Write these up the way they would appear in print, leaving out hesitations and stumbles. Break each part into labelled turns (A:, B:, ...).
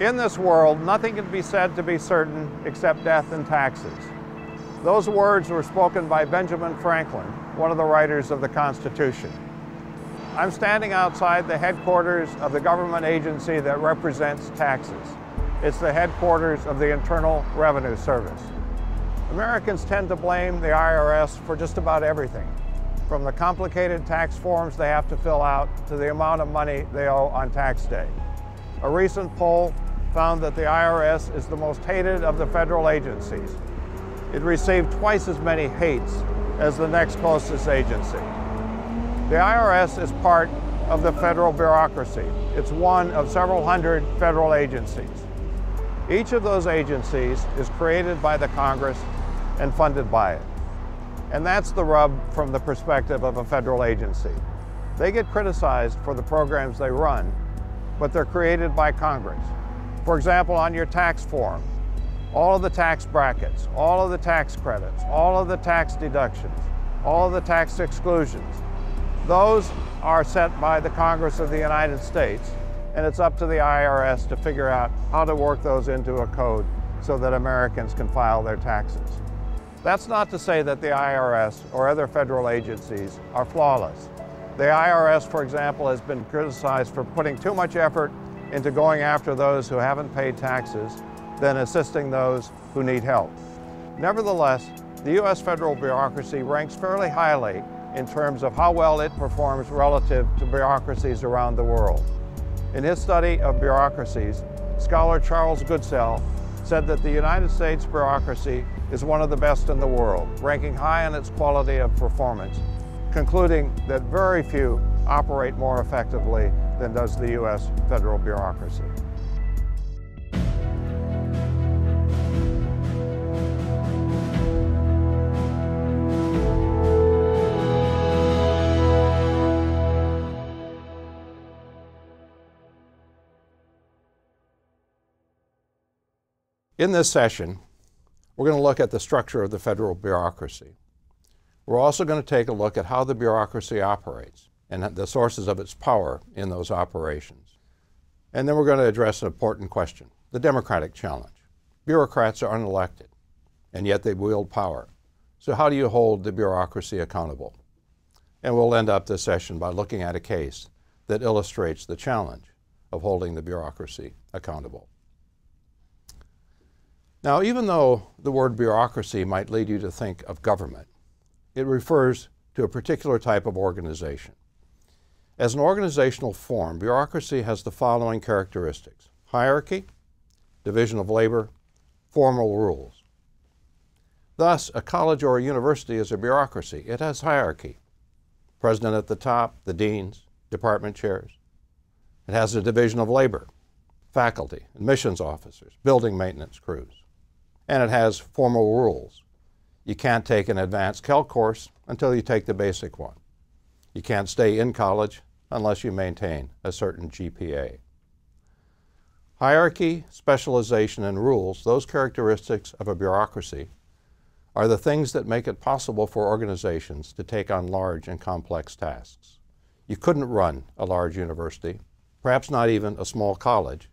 A: In this world, nothing can be said to be certain except death and taxes. Those words were spoken by Benjamin Franklin, one of the writers of the Constitution. I'm standing outside the headquarters of the government agency that represents taxes. It's the headquarters of the Internal Revenue Service. Americans tend to blame the IRS for just about everything, from the complicated tax forms they have to fill out to the amount of money they owe on tax day. A recent poll found that the IRS is the most hated of the federal agencies. It received twice as many hates as the next closest agency. The IRS is part of the federal bureaucracy. It's one of several hundred federal agencies. Each of those agencies is created by the Congress and funded by it. And that's the rub from the perspective of a federal agency. They get criticized for the programs they run, but they're created by Congress. For example, on your tax form, all of the tax brackets, all of the tax credits, all of the tax deductions, all of the tax exclusions, those are set by the Congress of the United States, and it's up to the IRS to figure out how to work those into a code so that Americans can file their taxes. That's not to say that the IRS or other federal agencies are flawless. The IRS, for example, has been criticized for putting too much effort into going after those who haven't paid taxes than assisting those who need help. Nevertheless, the U.S. federal bureaucracy ranks fairly highly in terms of how well it performs relative to bureaucracies around the world. In his study of bureaucracies, scholar Charles Goodsell said that the United States bureaucracy is one of the best in the world, ranking high in its quality of performance, concluding that very few operate more effectively than does the U.S. federal bureaucracy. In this session, we're going to look at the structure of the federal bureaucracy. We're also going to take a look at how the bureaucracy operates and the sources of its power in those operations. And then we're going to address an important question, the democratic challenge. Bureaucrats are unelected, and yet they wield power. So how do you hold the bureaucracy accountable? And we'll end up this session by looking at a case that illustrates the challenge of holding the bureaucracy accountable. Now, even though the word bureaucracy might lead you to think of government, it refers to a particular type of organization. As an organizational form, bureaucracy has the following characteristics: hierarchy, division of labor, formal rules. Thus, a college or a university is a bureaucracy. It has hierarchy. President at the top, the deans, department chairs. It has a division of labor, faculty, admissions officers, building maintenance crews. And it has formal rules. You can't take an advanced Calc course until you take the basic one. You can't stay in college unless you maintain a certain GPA. Hierarchy, specialization, and rules, those characteristics of a bureaucracy, are the things that make it possible for organizations to take on large and complex tasks. You couldn't run a large university, perhaps not even a small college,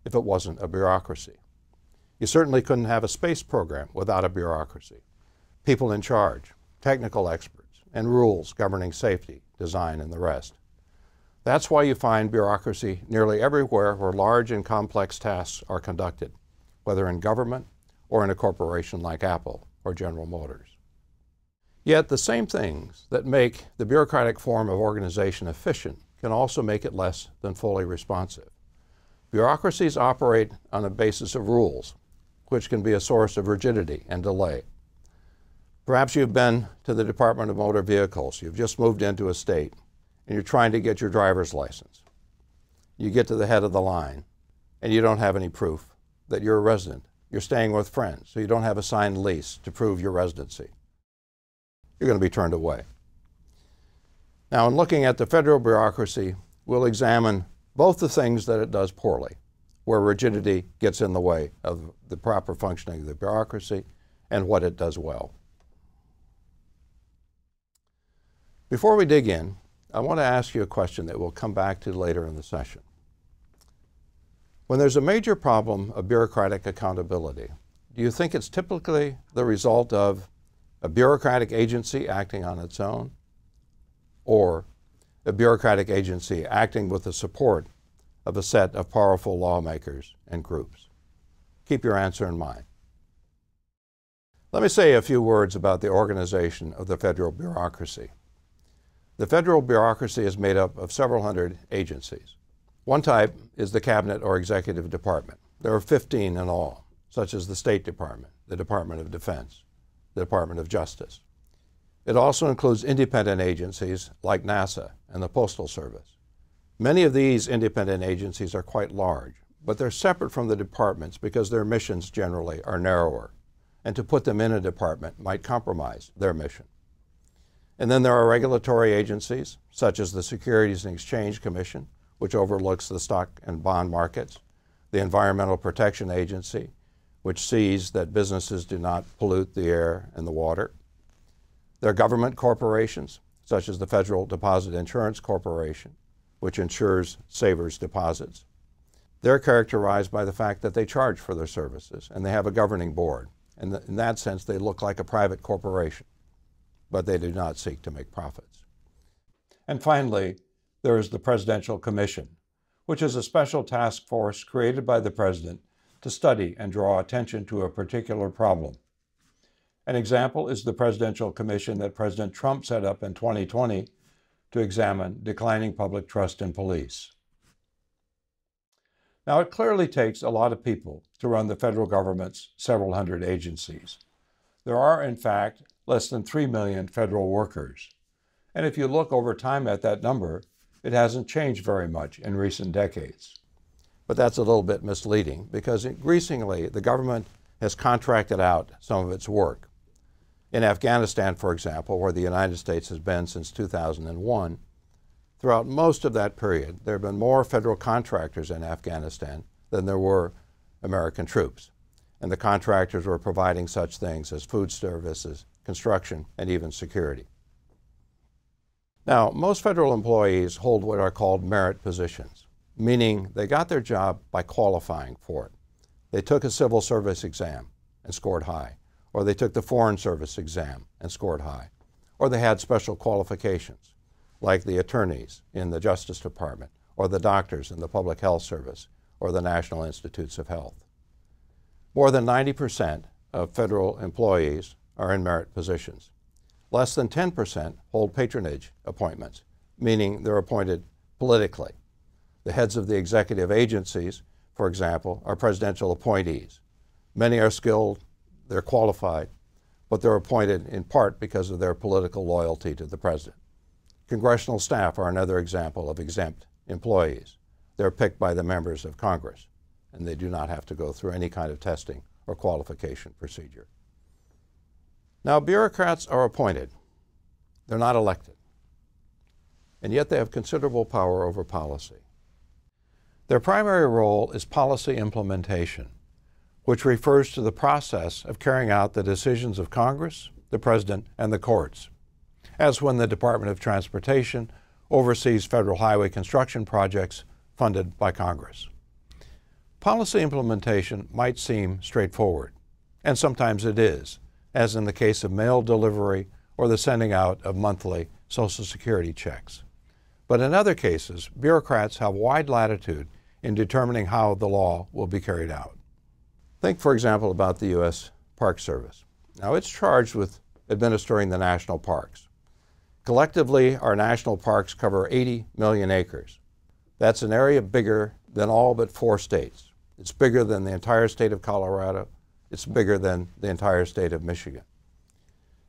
A: if it wasn't a bureaucracy. You certainly couldn't have a space program without a bureaucracy. People in charge, technical experts, and rules governing safety, design, and the rest. That's why you find bureaucracy nearly everywhere where large and complex tasks are conducted, whether in government or in a corporation like Apple or General Motors. Yet the same things that make the bureaucratic form of organization efficient can also make it less than fully responsive. Bureaucracies operate on a basis of rules, which can be a source of rigidity and delay. Perhaps you've been to the Department of Motor Vehicles. You've just moved into a state, and you're trying to get your driver's license. You get to the head of the line, and you don't have any proof that you're a resident. You're staying with friends, so you don't have a signed lease to prove your residency. You're going to be turned away. Now, in looking at the federal bureaucracy, we'll examine both the things that it does poorly, where rigidity gets in the way of the proper functioning of the bureaucracy, and what it does well. Before we dig in, I want to ask you a question that we'll come back to later in the session. When there's a major problem of bureaucratic accountability, do you think it's typically the result of a bureaucratic agency acting on its own, or a bureaucratic agency acting with the support of a set of powerful lawmakers and groups? Keep your answer in mind. Let me say a few words about the organization of the federal bureaucracy. The federal bureaucracy is made up of several hundred agencies. One type is the cabinet or executive department. There are 15 in all, such as the State Department, the Department of Defense, the Department of Justice. It also includes independent agencies like NASA and the Postal Service. Many of these independent agencies are quite large, but they're separate from the departments because their missions generally are narrower, and to put them in a department might compromise their mission. And then there are regulatory agencies, such as the Securities and Exchange Commission, which overlooks the stock and bond markets, the Environmental Protection Agency, which sees that businesses do not pollute the air and the water. There are government corporations, such as the Federal Deposit Insurance Corporation, which insures savers' deposits. They're characterized by the fact that they charge for their services, and they have a governing board. And in that sense, they look like a private corporation, but they do not seek to make profits. And finally, there is the Presidential Commission, which is a special task force created by the President to study and draw attention to a particular problem. An example is the Presidential Commission that President Trump set up in 2020 to examine declining public trust in police. Now, it clearly takes a lot of people to run the federal government's several hundred agencies. There are, in fact, less than 3 million federal workers. And if you look over time at that number, it hasn't changed very much in recent decades. But that's a little bit misleading because increasingly the government has contracted out some of its work. In Afghanistan, for example, where the United States has been since 2001, throughout most of that period, there have been more federal contractors in Afghanistan than there were American troops. And the contractors were providing such things as food services, construction, and even security. Now, most federal employees hold what are called merit positions, meaning they got their job by qualifying for it. They took a civil service exam and scored high, or they took the Foreign Service exam and scored high, or they had special qualifications, like the attorneys in the Justice Department, or the doctors in the Public Health Service, or the National Institutes of Health. More than 90% of federal employees are in merit positions. Less than 10% hold patronage appointments, meaning they're appointed politically. The heads of the executive agencies, for example, are presidential appointees. Many are skilled, they're qualified, but they're appointed in part because of their political loyalty to the president. Congressional staff are another example of exempt employees. They're picked by the members of Congress, and they do not have to go through any kind of testing or qualification procedure. Now, bureaucrats are appointed. They're not elected. And yet they have considerable power over policy. Their primary role is policy implementation, which refers to the process of carrying out the decisions of Congress, the President, and the courts, as when the Department of Transportation oversees federal highway construction projects funded by Congress. Policy implementation might seem straightforward, and sometimes it is, as in the case of mail delivery or the sending out of monthly Social Security checks. But in other cases, bureaucrats have wide latitude in determining how the law will be carried out. Think, for example, about the U.S. Park Service. Now, it's charged with administering the national parks. Collectively, our national parks cover 80 million acres. That's an area bigger than all but 4 states. It's bigger than the entire state of Colorado. It's bigger than the entire state of Michigan.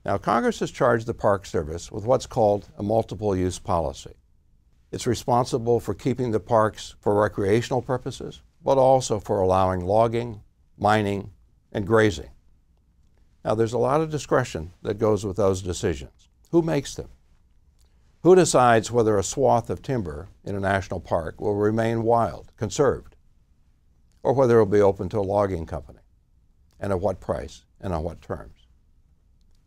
A: Now, Congress has charged the Park Service with what's called a multiple use policy. It's responsible for keeping the parks for recreational purposes, but also for allowing logging, mining, and grazing. Now, there's a lot of discretion that goes with those decisions. Who makes them? Who decides whether a swath of timber in a national park will remain wild, conserved, or whether it will be open to a logging company, and at what price and on what terms?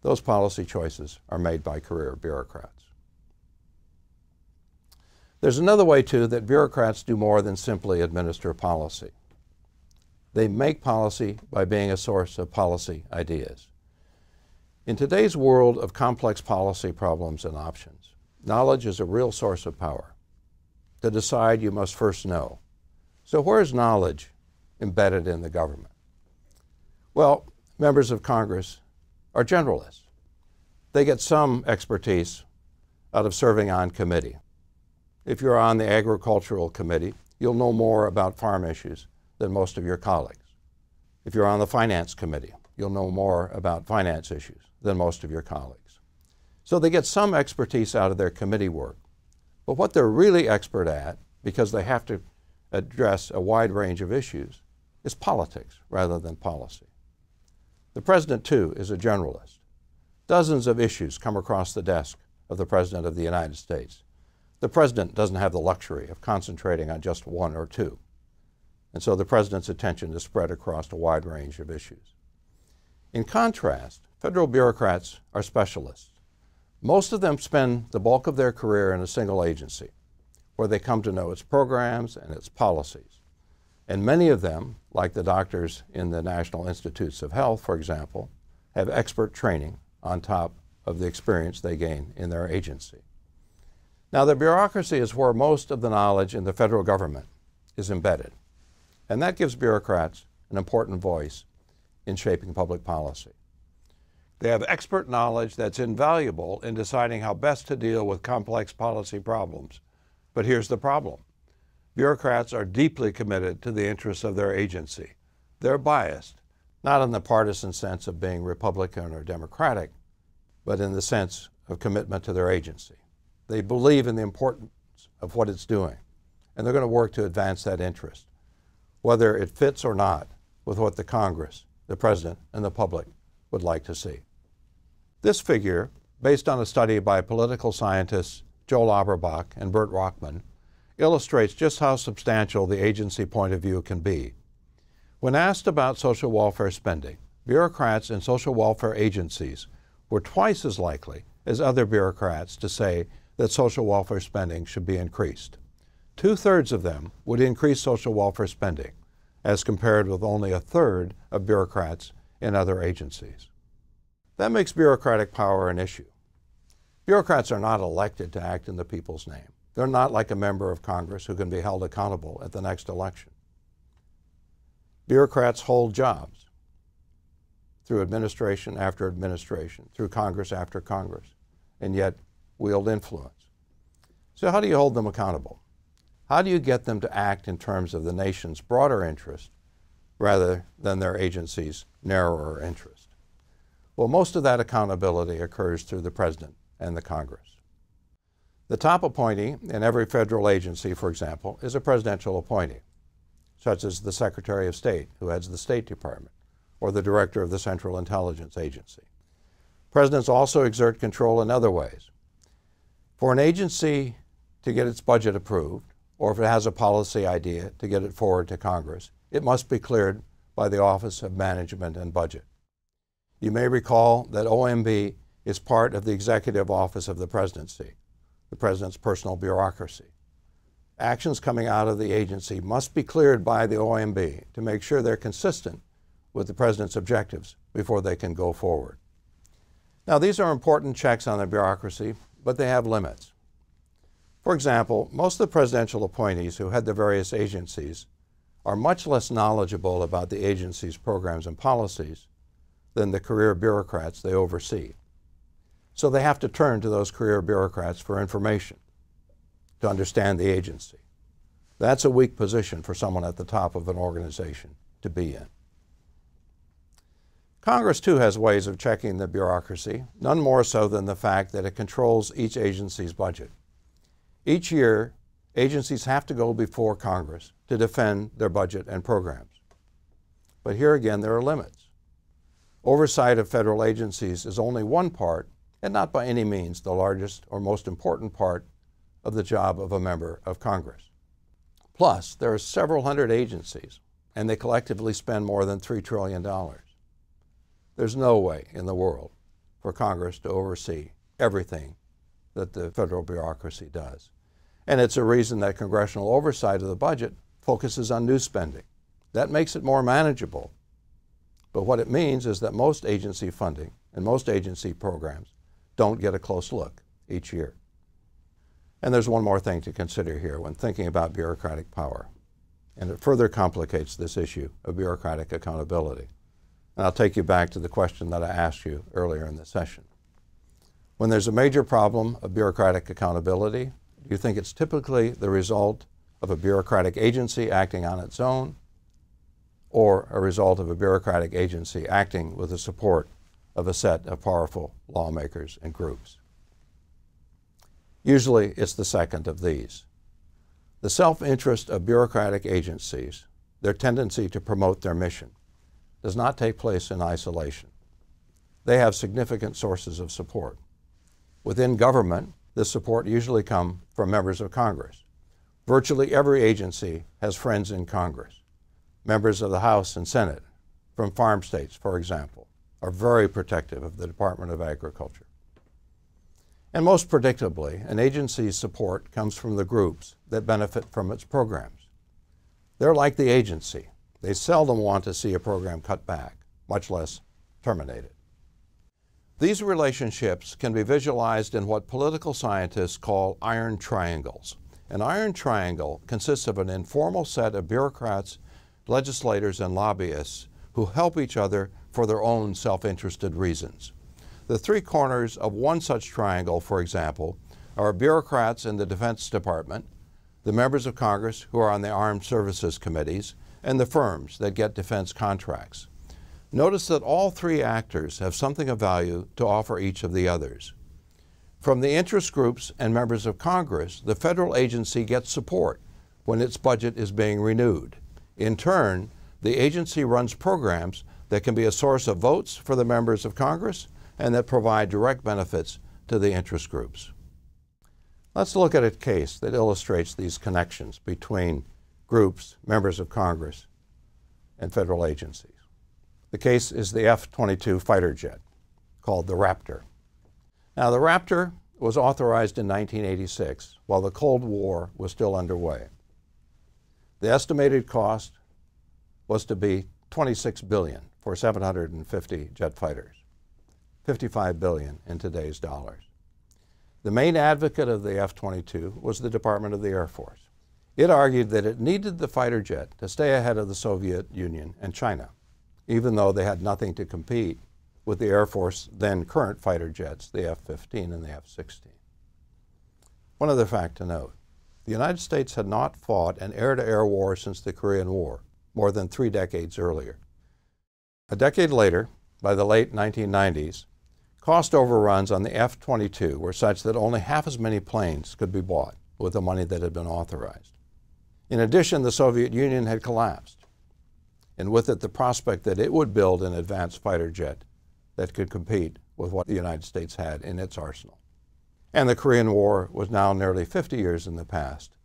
A: Those policy choices are made by career bureaucrats. There's another way, too, that bureaucrats do more than simply administer policy.
B: They make policy by being a source of policy ideas. In today's world of complex policy problems and options, knowledge is a real source of power. To decide, you must first know. So where is knowledge embedded in the government? Well, members of Congress are generalists. They get some expertise out of serving on committee. If you're on the Agricultural Committee, you'll know more about farm issues than most of your colleagues. If you're on the Finance Committee, you'll know more about finance issues than most of your colleagues. So they get some expertise out of their committee work. But what they're really expert at, because they have to address a wide range of issues, is politics rather than policy. The President, too, is a generalist. Dozens of issues come across the desk of the President of the United States. The President doesn't have the luxury of concentrating on just one or two. And so the President's attention is spread across a wide range of issues. In contrast, federal bureaucrats are specialists. Most of them spend the bulk of their career in a single agency, where they come to know its programs and its policies. And many of them, like the doctors in the National Institutes of Health, for example, have expert training on top of the experience they gain in their agency. Now, the bureaucracy is where most of the knowledge in the federal government is embedded, and that gives bureaucrats an important voice in shaping public policy. They have expert knowledge that's invaluable in deciding how best to deal with complex policy problems. But here's the problem. Bureaucrats are deeply committed to the interests of their agency. They're biased, not in the partisan sense of being Republican or Democratic, but in the sense of commitment to their agency. They believe in the importance of what it's doing, and they're going to work to advance that interest, whether it fits or not with what the Congress, the President, and the public would like to see. This figure, based on a study by political scientists Joel Auerbach and Bert Rockman, illustrates just how substantial the agency point of view can be. When asked about social welfare spending, bureaucrats in social welfare agencies were twice as likely as other bureaucrats to say that social welfare spending should be increased. 2/3 of them would increase social welfare spending, as compared with only 1/3 of bureaucrats in other agencies. That makes bureaucratic power an issue. Bureaucrats are not elected to act in the people's name. They're not like a member of Congress who can be held accountable at the next election. Bureaucrats hold jobs through administration after administration, through Congress after Congress, and yet wield influence. So how do you hold them accountable? How do you get them to act in terms of the nation's broader interest rather than their agency's narrower interest? Well, most of that accountability occurs through the President and the Congress. The top appointee in every federal agency, for example, is a presidential appointee, such as the Secretary of State, who heads the State Department, or the Director of the Central Intelligence Agency. Presidents also exert control in other ways. For an agency to get its budget approved, or if it has a policy idea to get it forward to Congress, it must be cleared by the Office of Management and Budget. You may recall that OMB is part of the Executive Office of the Presidency, the President's personal bureaucracy. Actions coming out of the agency must be cleared by the OMB to make sure they're consistent with the President's objectives before they can go forward. Now, these are important checks on the bureaucracy, but they have limits. For example, most of the presidential appointees who head the various agencies are much less knowledgeable about the agency's programs and policies than the career bureaucrats they oversee. So they have to turn to those career bureaucrats for information to understand the agency. That's a weak position for someone at the top of an organization to be in. Congress, too, has ways of checking the bureaucracy, none more so than the fact that it controls each agency's budget. Each year, agencies have to go before Congress to defend their budget and programs. But here again, there are limits. Oversight of federal agencies is only one part, and not by any means the largest or most important part of the job of a member of Congress. Plus, there are several hundred agencies, and they collectively spend more than $3 trillion. There's no way in the world for Congress to oversee everything that the federal bureaucracy does. And it's a reason that congressional oversight of the budget focuses on new spending, That makes it more manageable. But what it means is that most agency funding and most agency programs don't get a close look each year. And there's one more thing to consider here when thinking about bureaucratic power, and it further complicates this issue of bureaucratic accountability. And I'll take you back to the question that I asked you earlier in the session. When there's a major problem of bureaucratic accountability, do you think it's typically the result of a bureaucratic agency acting on its own, or a result of a bureaucratic agency acting with the support of a set of powerful lawmakers and groups? Usually it's the second of these. The self-interest of bureaucratic agencies, their tendency to promote their mission, does not take place in isolation. They have significant sources of support. Within government, this support usually comes from members of Congress. Virtually every agency has friends in Congress. Members of the House and Senate, from farm states, for example, are very protective of the Department of Agriculture. And most predictably, an agency's support comes from the groups that benefit from its programs. They're like the agency. They seldom want to see a program cut back, much less terminated. These relationships can be visualized in what political scientists call iron triangles. An iron triangle consists of an informal set of bureaucrats, legislators, and lobbyists who help each other for their own self-interested reasons. The three corners of one such triangle, for example, are bureaucrats in the Defense Department, the members of Congress who are on the Armed Services Committees, and the firms that get defense contracts. Notice that all three actors have something of value to offer each of the others. From the interest groups and members of Congress, the federal agency gets support when its budget is being renewed. In turn, the agency runs programs that can be a source of votes for the members of Congress and that provide direct benefits to the interest groups. Let's look at a case that illustrates these connections between groups, members of Congress, and federal agencies. The case is the F-22 fighter jet, called the Raptor. Now, the Raptor was authorized in 1986 while the Cold War was still underway. The estimated cost was to be $26 billion for 750 jet fighters, $55 billion in today's dollars. The main advocate of the F-22 was the Department of the Air Force. It argued that it needed the fighter jet to stay ahead of the Soviet Union and China, even though they had nothing to compete with the Air Force then current fighter jets, the F-15 and the F-16. One other fact to note, the United States had not fought an air-to-air war since the Korean War, more than 3 decades earlier. A decade later, by the late 1990s, cost overruns on the F-22 were such that only half as many planes could be bought with the money that had been authorized. In addition, the Soviet Union had collapsed, and with it the prospect that it would build an advanced fighter jet that could compete with what the United States had in its arsenal. And the Korean War was now nearly 50 years in the past,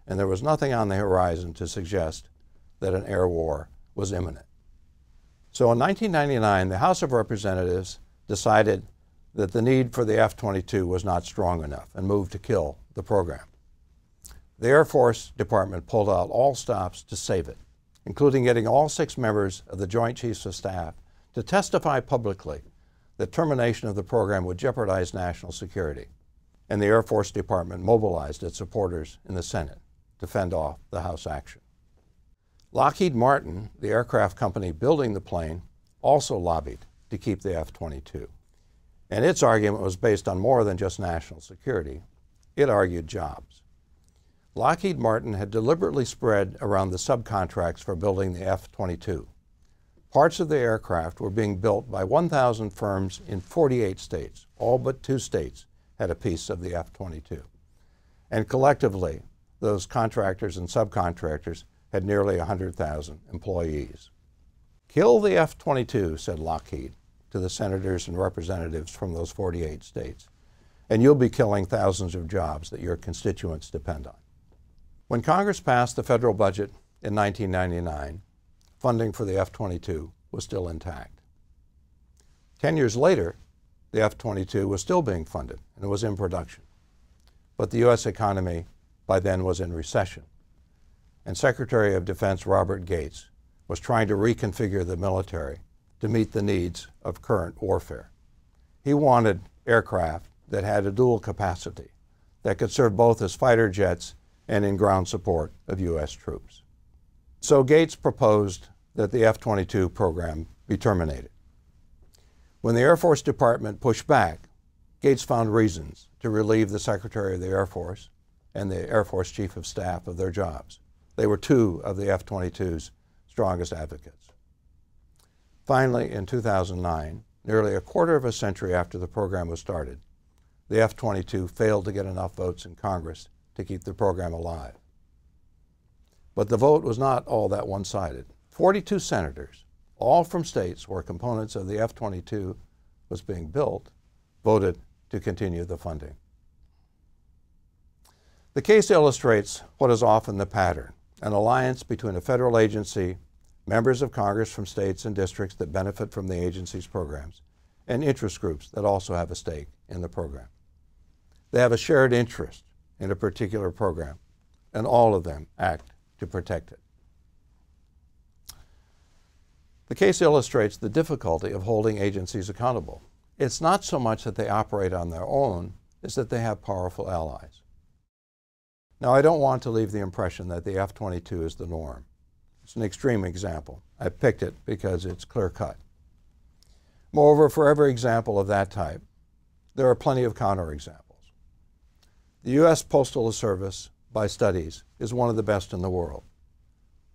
B: and there was nothing on the horizon to suggest that an air war was imminent. So in 1999, the House of Representatives decided that the need for the F-22 was not strong enough and moved to kill the program. The Air Force Department pulled out all stops to save it, including getting all 6 members of the Joint Chiefs of Staff to testify publicly that termination of the program would jeopardize national security. And the Air Force Department mobilized its supporters in the Senate to fend off the House action. Lockheed Martin, the aircraft company building the plane, also lobbied to keep the F-22. And its argument was based on more than just national security. It argued jobs. Lockheed Martin had deliberately spread around the subcontracts for building the F-22. Parts of the aircraft were being built by 1,000 firms in 48 states. All but 2 states had a piece of the F-22. And collectively, those contractors and subcontractors had nearly 100,000 employees. Kill the F-22, said Lockheed to the senators and representatives from those 48 states, and you'll be killing thousands of jobs that your constituents depend on. When Congress passed the federal budget in 1999, funding for the F-22 was still intact. 10 years later, the F-22 was still being funded and it was in production. But the U.S. economy by then was in recession. And Secretary of Defense Robert Gates was trying to reconfigure the military to meet the needs of current warfare. He wanted aircraft that had a dual capacity, that could serve both as fighter jets and in ground support of U.S. troops. So Gates proposed that the F-22 program be terminated. When the Air Force Department pushed back, Gates found reasons to relieve the Secretary of the Air Force and the Air Force Chief of Staff of their jobs. They were two of the F-22's strongest advocates. Finally, in 2009, nearly a quarter of a century after the program was started, the F-22 failed to get enough votes in Congress to keep the program alive. But the vote was not all that one-sided. 42 senators, all from states where components of the F-22 was being built, voted to continue the funding. The case illustrates what is often the pattern: an alliance between a federal agency, members of Congress from states and districts that benefit from the agency's programs, and interest groups that also have a stake in the program. They have a shared interest in a particular program, and all of them act to protect it. The case illustrates the difficulty of holding agencies accountable. It's not so much that they operate on their own, as that they have powerful allies. Now, I don't want to leave the impression that the F-22 is the norm. It's an extreme example. I picked it because it's clear-cut. Moreover, for every example of that type, there are plenty of counterexamples. The U.S. Postal Service, by studies, is one of the best in the world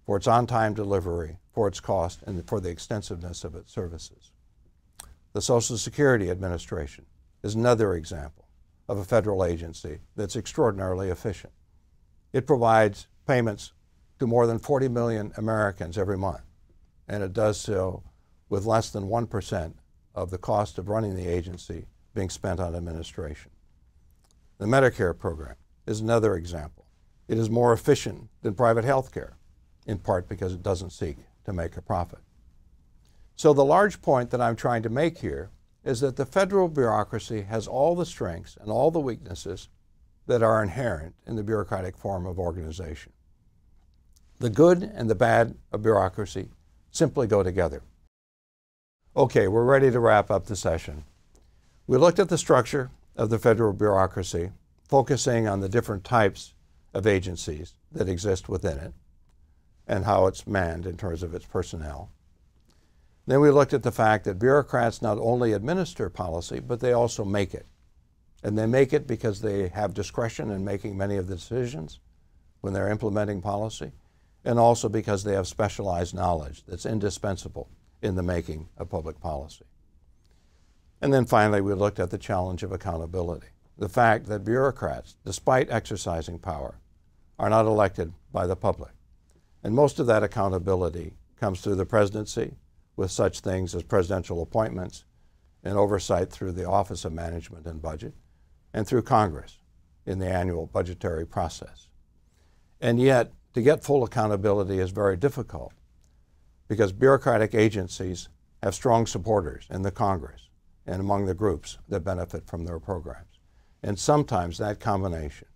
B: for its on-time delivery, for its cost, and for the extensiveness of its services. The Social Security Administration is another example of a federal agency that's extraordinarily efficient. It provides payments to more than 40 million Americans every month, and it does so with less than 1% of the cost of running the agency being spent on administration. The Medicare program is another example. It is more efficient than private health care, in part because it doesn't seek to make a profit. So the large point that I'm trying to make here is that the federal bureaucracy has all the strengths and all the weaknesses that are inherent in the bureaucratic form of organization. The good and the bad of bureaucracy simply go together. Okay, we're ready to wrap up the session. We looked at the structure of the federal bureaucracy, focusing on the different types of agencies that exist within it and how it's manned in terms of its personnel. Then we looked at the fact that bureaucrats not only administer policy, but they also make it. And they make it because they have discretion in making many of the decisions when they're implementing policy, and also because they have specialized knowledge that's indispensable in the making of public policy. And then finally, we looked at the challenge of accountability, the fact that bureaucrats, despite exercising power, are not elected by the public. And most of that accountability comes through the presidency, with such things as presidential appointments and oversight through the Office of Management and Budget, and through Congress in the annual budgetary process. And yet, to get full accountability is very difficult because bureaucratic agencies have strong supporters in the Congress and among the groups that benefit from their programs. And sometimes that combination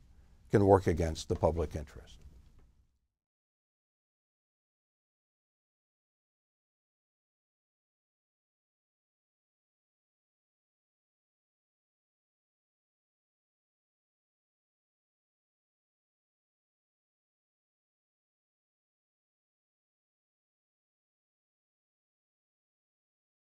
B: can work against the public interest.